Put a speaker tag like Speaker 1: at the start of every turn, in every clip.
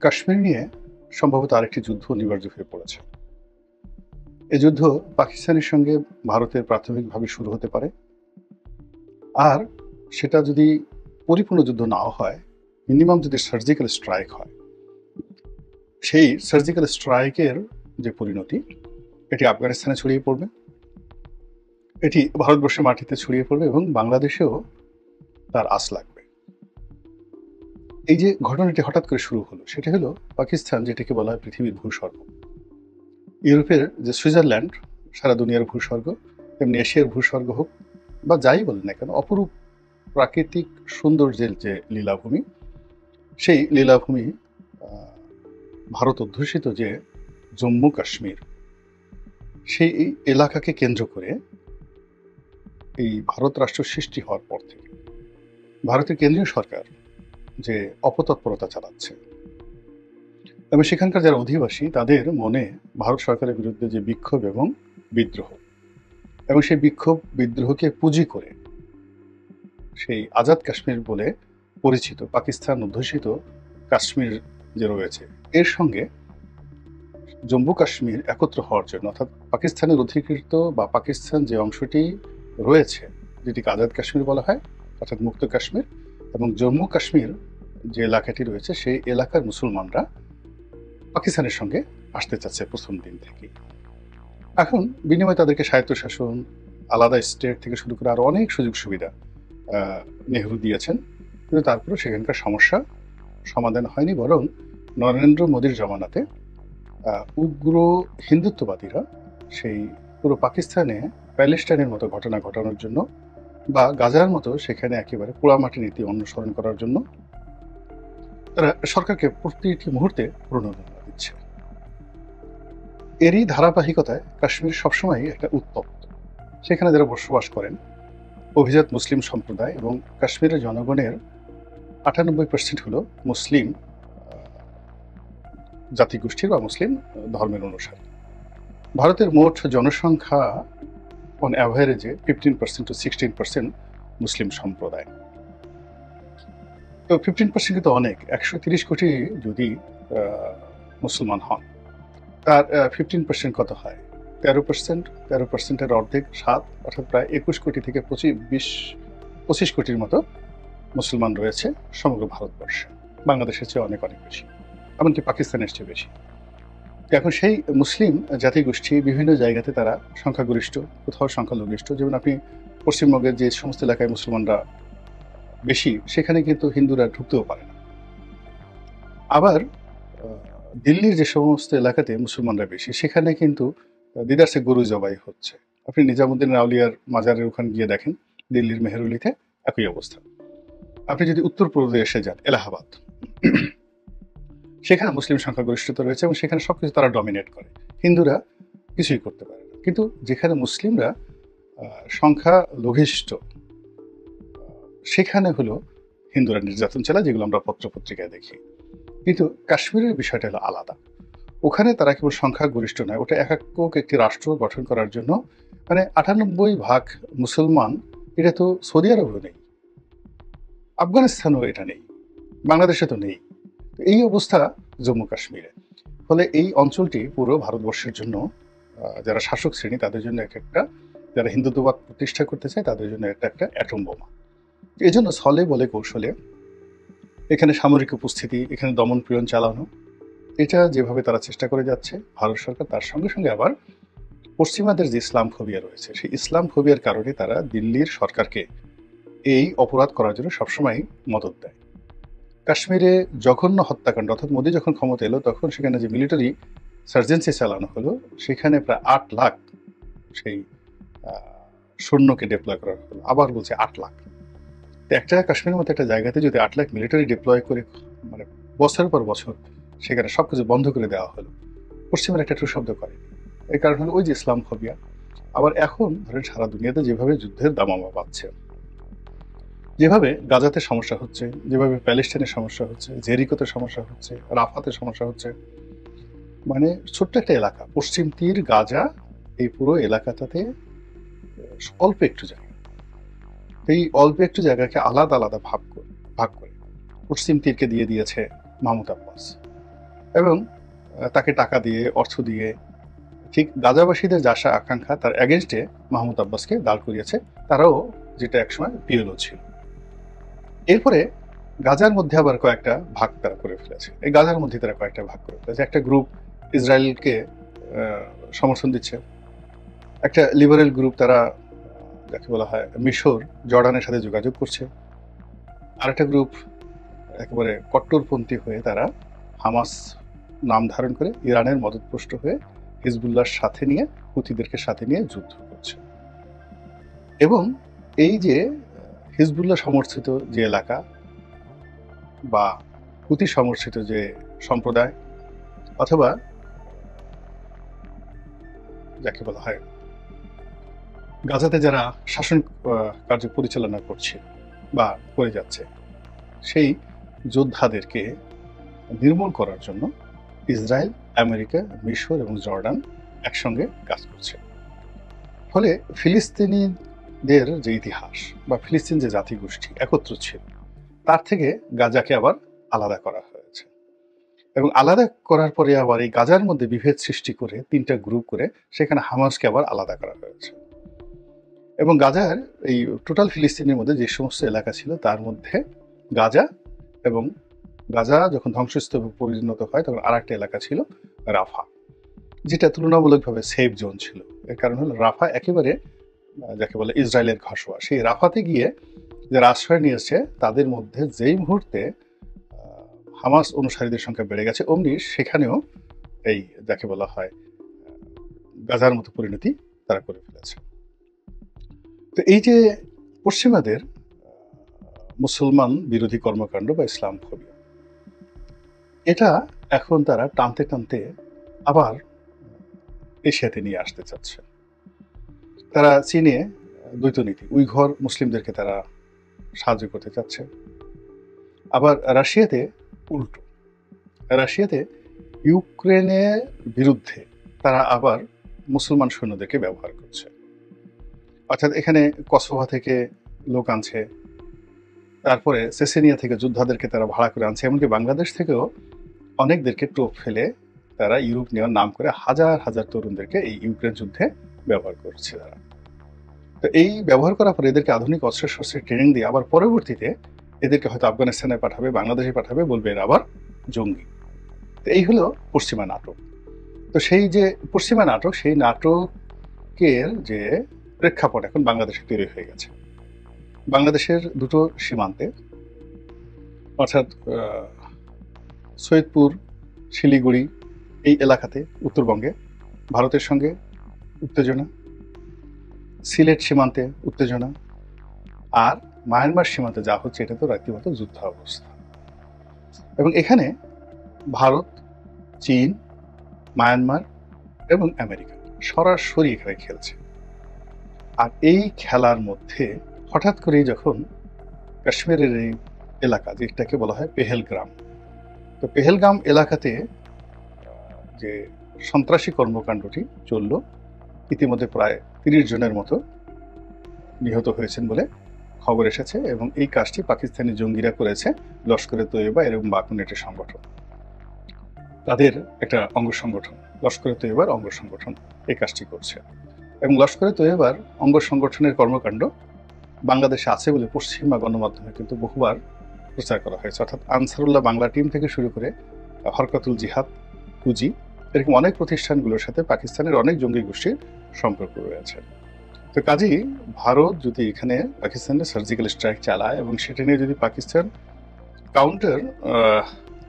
Speaker 1: কাশ্মীর নিয়ে সম্ভবত আরেকটি যুদ্ধ অনিবার্য হয়ে পড়েছে। এ যুদ্ধ পাকিস্তানের সঙ্গে ভারতের প্রাথমিকভাবে শুরু হতে পারে। আর সেটা যদি পরিপূর্ণ যুদ্ধ নাও হয়, মিনিমাম যদি সার্জিক্যাল স্ট্রাইক হয়, সেই সার্জিক্যাল স্ট্রাইকের যে পরিণতি, এটি আফগানিস্তানে ছড়িয়ে পড়বে, এটি ভারতবর্ষের মাটিতে ছড়িয়ে পড়বে এবং বাংলাদেশেও তার আঁচ লাগবে। এই যে ঘটনাটি হঠাৎ করে শুরু হলো, সেটা হলো পাকিস্তান, যেটাকে বলা হয় পৃথিবীর ভূস্বর্গ। ইউরোপের যে সুইজারল্যান্ড সারা দুনিয়ার ভূস্বর্গ, তেমনি এশিয়ার ভূস্বর্গ হোক বা যাই বলেন না কেন, অপরূপ প্রাকৃতিক সৌন্দর্যের যে লীলাভূমি, সেই লীলাভূমি ভারত অধ্যুষিত যে জম্মু কাশ্মীর, সেই এলাকাকে কেন্দ্র করে এই ভারত রাষ্ট্র সৃষ্টি হওয়ার পর থেকে ভারতের কেন্দ্রীয় সরকার যে অপতৎপরতা চালাচ্ছে এবং সেখানকার যারা অধিবাসী, তাদের মনে ভারত সরকারের বিরুদ্ধে যে বিক্ষোভ এবং বিদ্রোহ, এবং সেই বিক্ষোভ বিদ্রোহকে পুঁজি করে সেই আজাদ কাশ্মীর বলে পরিচিত পাকিস্তান অধ্যুষিত কাশ্মীর যে রয়েছে, এর সঙ্গে জম্মু কাশ্মীর একত্র হওয়ার জন্য, অর্থাৎ পাকিস্তানের অধিকৃত বা পাকিস্তান যে অংশটি রয়েছে, যেটিকে আজাদ কাশ্মীর বলা হয়, অর্থাৎ মুক্ত কাশ্মীর, এবং জম্মু কাশ্মীর যে এলাকাটি রয়েছে, সেই এলাকার মুসলমানরা পাকিস্তানের সঙ্গে আসতে চাচ্ছে প্রথম দিন থেকে। এখন বিনিময়ে তাদেরকে স্বায়ত্তশাসন, আলাদা স্টেট থেকে শুরু করে আরো অনেক সুযোগ সুবিধা নেহরু দিয়েছেন, কিন্তু তারপরেও সেখানকার সমস্যা সমাধান হয়নি। বরং নরেন্দ্র মোদীর জমানাতে উগ্র হিন্দুত্ববাদীরা সেই পুরো পাকিস্তানে প্যালেস্টাইনের মতো ঘটনা ঘটানোর জন্য বা গাজার মতো সেখানে একেবারে পোড়ামাটি নীতি অনুসরণ করার জন্য তারা সরকারকে প্রতিটি মুহূর্তে প্রণোদনা দিচ্ছে। এরই ধারাবাহিকতায় কাশ্মীর সবসময় একটা উত্তপ্ত। সেখানে যারা বসবাস করেন অভিজাত মুসলিম সম্প্রদায়, এবং কাশ্মীরের জনগণের 98% হলো মুসলিম জাতিগোষ্ঠীর বা মুসলিম ধর্মের অনুসারী। ভারতের মোট জনসংখ্যা অন অ্যাভারেজে 15% to 16% মুসলিম সম্প্রদায়। তো 15% কিন্তু অনেক। 130 কোটি যদি মুসলমান হন, তার 15% কত হয়? 13%। 13%-এর অর্ধেক 7, অর্থাৎ প্রায় 21 কোটি থেকে 25 কোটির মতো মুসলমান রয়েছে সমগ্র ভারতবর্ষে। বাংলাদেশের চেয়ে অনেক অনেক বেশি, এমনকি পাকিস্তানের চেয়ে বেশি। এখন সেই মুসলিম জাতিগোষ্ঠী বিভিন্ন জায়গাতে তারা সংখ্যাগরিষ্ঠ, কোথাও সংখ্যালঘিষ্ঠ। যেমন আপনি পশ্চিমবঙ্গের যে সমস্ত এলাকায় মুসলমানরা বেশি, সেখানে কিন্তু হিন্দুরা ঢুকতেও পারে না। আবার দিল্লির যে সমস্ত এলাকাতে মুসলমানরা বেশি, সেখানে কিন্তু দিদারসে গরু জবাই হচ্ছে। আপনি নিজামুদ্দিন আউলিয়ার মাজারের ওখানে গিয়ে দেখেন, দিল্লির মেহরুলিতে একই অবস্থা। আপনি যদি উত্তরপ্রদেশে যান, এলাহাবাদ, সেখানে মুসলিম সংখ্যাগরিষ্ঠতা রয়েছে এবং সেখানে সবকিছু তারা ডমিনেট করে, হিন্দুরা কিছুই করতে পারে না। কিন্তু যেখানে মুসলিমরা সংখ্যা লঘিষ্ঠ, সেখানে হলো হিন্দুরা নির্যাতন চালায়, যেগুলো আমরা পত্রপত্রিকায় দেখি। কিন্তু কাশ্মীরের বিষয়টা হলো আলাদা। ওখানে তারা কেবল সংখ্যাগরিষ্ঠ নয়, ওটা একক একটি রাষ্ট্র গঠন করার জন্য, মানে 98% মুসলমান, এটা তো সৌদি আরবও নেই, আফগানিস্তানও এটা নেই, বাংলাদেশে তো নেই। এই অবস্থা জম্মু কাশ্মীরে। ফলে এই অঞ্চলটি পুরো ভারতবর্ষের জন্য, যারা শাসক শ্রেণী তাদের জন্য একটা, যারা হিন্দুত্ববাদ প্রতিষ্ঠা করতে চায় তাদের জন্য একটা অ্যাটম বোমা। এই জন্য ছলে বলে কৌশলে এখানে সামরিক উপস্থিতি, এখানে দমন পীড়ন চালানো, এটা যেভাবে তারা চেষ্টা করে যাচ্ছে ভারত সরকার, তার সঙ্গে সঙ্গে আবার পশ্চিমাদের যে ইসলাম ফোবিয়া রয়েছে, সেই ইসলাম ফোবিয়ার কারণে তারা দিল্লির সরকারকে এই অপরাধ করার জন্য সবসময় মদত দেয়। কাশ্মীরে জঘন্য হত্যাকাণ্ড, অর্থাৎ মোদী যখন ক্ষমতা এলো তখন সেখানে যে মিলিটারি সার্জেন্সি চালানো হলো, সেখানে প্রায় 8 লাখ সেই সৈন্যকে ডিপ্লয় করা হলো। আবার বলছে 8 লাখ। একটা কাশ্মীরের মতো একটা জায়গাতে যদি 8 লাখ মিলিটারি ডিপ্লয় করে, মানে বছরের পর বছর সেখানে সবকিছু বন্ধ করে দেওয়া হলো, পশ্চিমের একটা শব্দ করে। এই কারণ হলো ওই যে ইসলাম ফোবিয়া। আবার এখন ধরেন সারা দুনিয়াতে যেভাবে যুদ্ধের দামামা পাচ্ছে, যেভাবে গাজাতে সমস্যা হচ্ছে, যেভাবে প্যালেস্টাইনের সমস্যা হচ্ছে, জেরিকোতে সমস্যা হচ্ছে, রাফাতে সমস্যা হচ্ছে, মানে ছোট্ট একটা এলাকা পশ্চিম তীর গাজা, এই পুরো এলাকাটাতে অল্প একটু জায়গা, এই অল্প একটু জায়গাকে আলাদা আলাদা ভাগ করে পশ্চিম তীরকে দিয়ে দিয়েছে মাহমুদ আব্বাস, এবং তাকে টাকা দিয়ে, অর্থ দিয়ে ঠিক গাজাবাসীদের যে আশা আকাঙ্ক্ষা তার এগেনস্টে মাহমুদ আব্বাসকে দাঁড় করিয়েছে। তারাও যেটা একসময় পিএলও ছিল। এরপরে গাজার মধ্যে আবার কয়েকটা ভাগ তারা করে ফেলেছে। এই গাজার মধ্যে তারা কয়েকটা ভাগ করে ফেলেছে। একটা গ্রুপ ইসরায়েলকে সমর্থন দিচ্ছে, একটা লিবারেল গ্রুপ তারা যাকে বলা হয় মিশর, জর্ডানের সাথে যোগাযোগ করছে, আর একটা গ্রুপ একেবারে কট্টরপন্থী হয়ে তারা হামাস নাম ধারণ করে ইরানের মদতপুষ্ট হয়ে হিজবুল্লাহর সাথে নিয়ে, হুতিদেরকে সাথে নিয়ে যুদ্ধ করছে। এবং এই যে হিজবুল্লাহ সমর্থিত যে এলাকা বা হুতি সমর্থিত যে সম্প্রদায় অথবা যাকে বলা হয় গাজাতে যারা শাসন কার্য পরিচালনা করছে বা করে যাচ্ছে, সেই যোদ্ধাদেরকে নির্মূল করার জন্য ইসরায়েল, আমেরিকা, মিশর এবং জর্ডান একসঙ্গে কাজ করছে। ফলে ফিলিস্তিনিদের যে ইতিহাস বা ফিলিস্তিন যে জাতিগোষ্ঠী একত্র ছিল, তার থেকে গাজাকে আবার আলাদা করা হয়েছে। এবং আলাদা করার পরে আবার এই গাজার মধ্যে বিভেদ সৃষ্টি করে 3টা গ্রুপ করে সেখানে হামাসকে আবার আলাদা করা হয়েছে। এবং গাজার এই টোটাল ফিলিস্তিনের মধ্যে যে সমস্ত এলাকা ছিল তার মধ্যে গাজা, এবং গাজা যখন ধ্বংসস্তূপে পরিণত হয় তখন আর একটা এলাকা ছিল রাফা, যেটা তুলনামূলকভাবে সেফ জোন ছিল। এর কারণ হলো রাফা একেবারে যাকে বলে ইসরায়েলের ঘাসোয়া। সেই রাফাতে গিয়ে যারা আশ্রয় নিয়েছে তাদের মধ্যে যেই মুহূর্তে হামাস অনুসারীদের সংখ্যা বেড়ে গেছে, অমনি সেখানেও এই যাকে বলা হয় গাজার মতো পরিণতি তারা করে ফেলেছে। তো এই যে পশ্চিমাদের মুসলমান বিরোধী কর্মকাণ্ড বা ইসলাম ফোবিয়া, এটা এখন তারা টানতে টানতে আবার এশিয়াতে নিয়ে আসতে চাচ্ছে। তারা চীনে দ্বৈত নীতি, উইঘর মুসলিমদেরকে তারা সাহায্য করতে চাচ্ছে। আবার রাশিয়াতে উল্টো, রাশিয়াতে ইউক্রেনের বিরুদ্ধে তারা আবার মুসলমান সৈন্যদেরকে ব্যবহার করছে। অর্থাৎ এখানে কসোভো থেকে লোক আনছে, তারপরে চেচেনিয়া থেকে যোদ্ধাদেরকে তারা ভাড়া করে আনছে, এমনকি বাংলাদেশ থেকেও অনেকদেরকে টোপ ফেলে তারা ইউরোপ নেওয়ার নাম করে হাজার হাজার তরুণদেরকে এই ইউক্রেন যুদ্ধে ব্যবহার করছে তারা। তো এই ব্যবহার করার পরে এদেরকে আধুনিক অস্ত্রের ট্রেনিং দিয়ে আবার পরবর্তীতে এদেরকে হয়তো আফগানিস্তানে পাঠাবে, বাংলাদেশে পাঠাবে, বলবে এরা আবার জঙ্গি। তো এই হলো পশ্চিমা নাটক। তো সেই যে পশ্চিমা নাটক, সেই নাটকের যে প্রেক্ষাপট এখন বাংলাদেশে তৈরি হয়ে গেছে। বাংলাদেশের দুটো সীমান্তে, অর্থাৎ সৈয়দপুর, শিলিগুড়ি এই এলাকাতে উত্তরবঙ্গে ভারতের সঙ্গে উত্তেজনা, সিলেট সীমান্তে উত্তেজনা, আর মায়ানমার সীমান্তে যা হচ্ছে এটা তো রীতিমতো যুদ্ধ অবস্থা। এবং এখানে ভারত, চীন, মায়ানমার এবং আমেরিকা সরাসরি এখানে খেলছে। আর এই খেলার মধ্যে হঠাৎ করেই যখন কাশ্মীরের এই এলাকা, যেটাকে বলা হয় পেহেলগ্রাম, তো পেহেলগাম এলাকাতে যে সন্ত্রাসী কর্মকাণ্ডটি চলল, ইতিমধ্যে প্রায় 30 জনের মতো নিহত হয়েছেন বলে খবর এসেছে। এবং এই কাজটি পাকিস্তানি জঙ্গিরা করেছে, লস্করে তৈয়বা এরকম বাকুনেটের সংগঠন, তাদের একটা অঙ্গ সংগঠন, লস্করে তৈয়বার অঙ্গ সংগঠন এই কাজটি করছে। এবং লস্করে তৈয়বার অঙ্গ সংগঠনের কর্মকাণ্ড বাংলাদেশে আছে বলে পশ্চিমা গণমাধ্যমে কিন্তু বহুবার প্রচার করা হয়েছে। অর্থাৎ আনসারুল্লাহ বাংলা টিম থেকে শুরু করে হরকাতুল জিহাদ, পুঁজি, এরকম অনেক প্রতিষ্ঠানগুলোর সাথে পাকিস্তানের অনেক জঙ্গি গোষ্ঠীর সম্পর্ক রয়েছে। তো কাজেই ভারত যদি এখানে পাকিস্তানের সার্জিক্যাল স্ট্রাইক চালায় এবং সেটা নিয়ে যদি পাকিস্তান কাউন্টার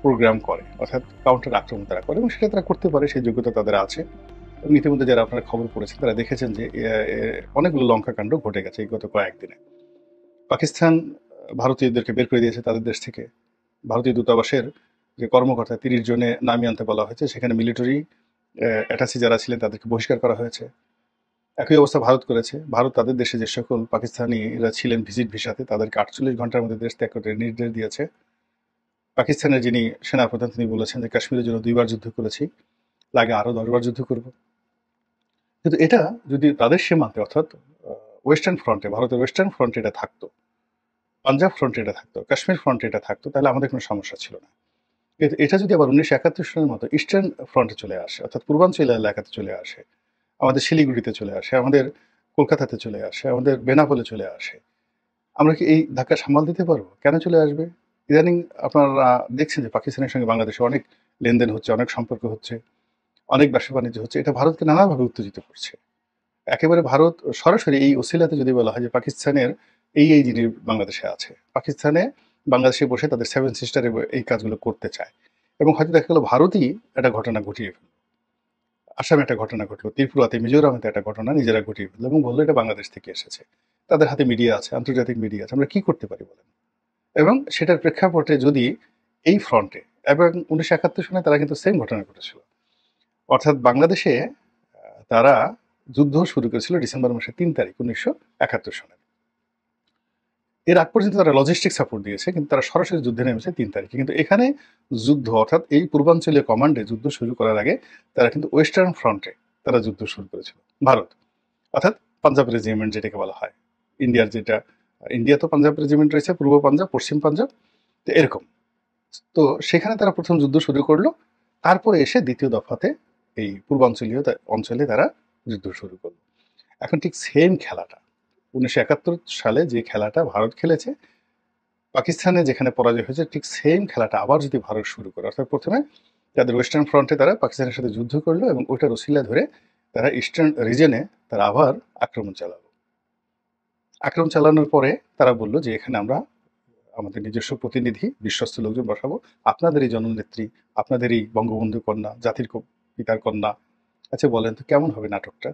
Speaker 1: প্রোগ্রাম করে, অর্থাৎ কাউন্টার আক্রমণ তারা করে, এবং সেটা তারা করতে পারে, সেই যোগ্যতা তাদের আছে। এবং ইতিমধ্যে যারা আপনারা খবর পড়েছেন তারা দেখেছেন যে অনেকগুলো লঙ্কাকাণ্ড ঘটে গেছে এই গত কয়েকদিনে। পাকিস্তান ভারতীয়দেরকে বের করে দিয়েছে তাদের দেশ থেকে। ভারতীয় দূতাবাসের যে কর্মকর্তা 30 জনে নামিয়ে আনতে বলা হয়েছে, সেখানে মিলিটারি অ্যাটাচি যারা ছিলেন তাদেরকে বহিষ্কার করা হয়েছে। একই অবস্থা ভারত করেছে। ভারত তাদের দেশে যে সকল পাকিস্তানিরা ছিলেন ভিজিট ভিসাতে তাদেরকে 48 ঘন্টার মধ্যে দেশ ত্যাগ করতে নির্দেশ দিয়েছে। পাকিস্তানের যিনি সেনাপ্রধান তিনি বলেছেন যে কাশ্মীরের জন্য 2বার যুদ্ধ করেছি, লাগে আরো 10বার যুদ্ধ করব। কিন্তু এটা যদি তাদের সীমান্তে, অর্থাৎ ওয়েস্টার্ন ফ্রন্টে, ভারতের ওয়েস্টার্ন ফ্রন্টে এটা থাকতো, পাঞ্জাব ফ্রন্টে এটা থাকতো, কাশ্মীর ফ্রন্টে এটা থাকতো, তাহলে আমাদের কোনো সমস্যা ছিল না। এটা যদি আবার 1971 সালের মতো ইস্টার্ন ফ্রন্টে চলে আসে, অর্থাৎ পূর্বাঞ্চলীয় এলাকাতে চলে আসে, আমাদের শিলিগুড়িতে চলে আসে, আমাদের কলকাতাতে চলে আসে, আমাদের বেনাপোলে চলে আসে, আমরা কি এই ধাক্কা সামাল দিতে পারবো? কেন চলে আসবে? ইদানিং আপনারা দেখছেন যে পাকিস্তানের সঙ্গে বাংলাদেশে অনেক লেনদেন হচ্ছে, অনেক সম্পর্ক হচ্ছে, অনেক ব্যবসা বাণিজ্য হচ্ছে। এটা ভারতকে নানাভাবে উত্তেজিত করছে। একেবারে ভারত সরাসরি এই ওসিলাতে যদি বলা হয় যে পাকিস্তানের এই জিনিস বাংলাদেশে আছে, পাকিস্তানে বাংলাদেশে বসে তাদের সেভেন সিস্টারে এই কাজগুলো করতে চায়, এবং হয়তো দেখা গেলো ভারতই একটা ঘটনা ঘটিয়ে ফেলল, আসামে একটা ঘটনা ঘটলো, ত্রিপুরাতে, মিজোরামে একটা ঘটনা নিজেরা ঘটিয়ে ফেললো এবং বললো এটা বাংলাদেশ থেকে এসেছে। তাদের হাতে মিডিয়া আছে, আন্তর্জাতিক মিডিয়া আছে, আমরা কি করতে পারি বলেন? এবং সেটার প্রেক্ষাপটে যদি এই ফ্রন্টে, এবং 1971 সালে তারা কিন্তু সেম ঘটনা ঘটেছিল, অর্থাৎ বাংলাদেশে তারা যুদ্ধ শুরু করেছিল ডিসেম্বর মাসের 3 তারিখ 1971 সালে। এর আগ পর্যন্ত তারা লজিস্টিক সাপোর্ট দিয়েছে, কিন্তু তারা সরাসরি যুদ্ধে নেমেছে 3 তারিখে। কিন্তু এখানে যুদ্ধ, অর্থাৎ এই পূর্বাঞ্চলীয় কমান্ডে যুদ্ধ শুরু করার আগে তারা কিন্তু ওয়েস্টার্ন ফ্রন্টে তারা যুদ্ধ শুরু করেছিল, ভারত, অর্থাৎ পাঞ্জাব রেজিমেন্ট যেটাকে বলা হয়, ইন্ডিয়ার যেটা, ইন্ডিয়া তো পাঞ্জাব রেজিমেন্ট রয়েছে, পূর্ব পাঞ্জাব, পশ্চিম পাঞ্জাব, তো এরকম। তো সেখানে তারা প্রথম যুদ্ধ শুরু করলো, তারপরে এসে দ্বিতীয় দফাতে এই পূর্বাঞ্চলীয় অঞ্চলে তারা যুদ্ধ শুরু করলো। এখন ঠিক সেম খেলাটা 1971 সালে যে খেলাটা ভারত খেলেছে, পাকিস্তানে যেখানে পরাজয় হয়েছে, ঠিক সেম খেলাটা আবার যদি ভারত শুরু করে, অর্থাৎ প্রথমে তাদের ওয়েস্টার্ন ফ্রন্টে তারা পাকিস্তানের সাথে যুদ্ধ করলো এবং ওইটার ওসিলা ধরে তারা ইস্টার্ন রিজনে তারা আবার আক্রমণ চালালো। আক্রমণ চালানোর পরে তারা বললো যে এখানে আমরা আমাদের নিজস্ব প্রতিনিধি, বিশ্বস্ত লোকজন বসাবো, আপনাদেরই জননেত্রী, আপনাদেরই বঙ্গবন্ধু কন্যা, জাতির পিতার কন্যা। আচ্ছা বলেন তো কেমন হবে নাটকটা?